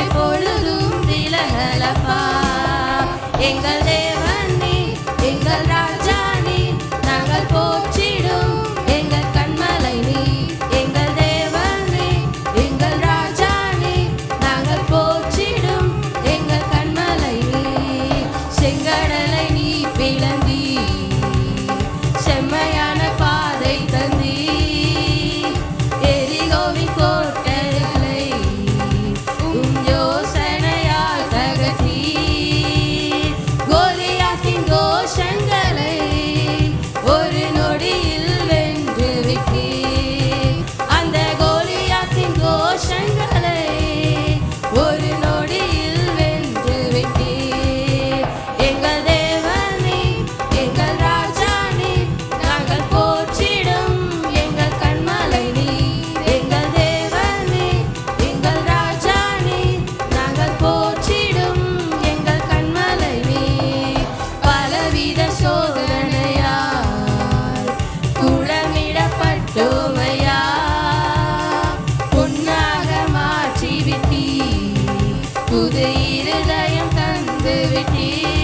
தீமை பொழுதும் விலகலப்பா. எங்கள் தேவன் நீ, எங்கள் ராஜா நீ, நாங்கள் போற்றிடும் எங்கள் கண்மலை நீ. எங்கள் தேவன் நீ, எங்கள் ராஜா நீ, நாங்கள் போற்றிடும் எங்கள் கண்மலை நீ. செங்கடலை நீ பிளந்தீ, செம்மையான பாதை தந்தீ, எரிகோவின் கோட்டைகளை உம் யோசனையால் தகர்த்தீ. கோலியாத்தின் கோஷங்களை ஒரு நொடியில் வென்று விட்டீர். அந்த கோலியாத்தின் கோஷங்களை ஒரு நொடியில் வென்று விட்டீர். எங்கள் தேவன் நீ, எங்கள் ராஜா நீ, நாங்கள் போற்றிடும் எங்கள் கண்மலை நீ. எங்கள் தேவன் நீ, எங்கள் ராஜா நீ, நாங்கள் போற்றிடும் எங்கள் கண்மலை நீ. பலவித சோதனையால் குளமிடப்பட்டோமையா, பொன்னாக மாற்றி விட்டீர், புது இருதயம் தந்து விட்டீர்.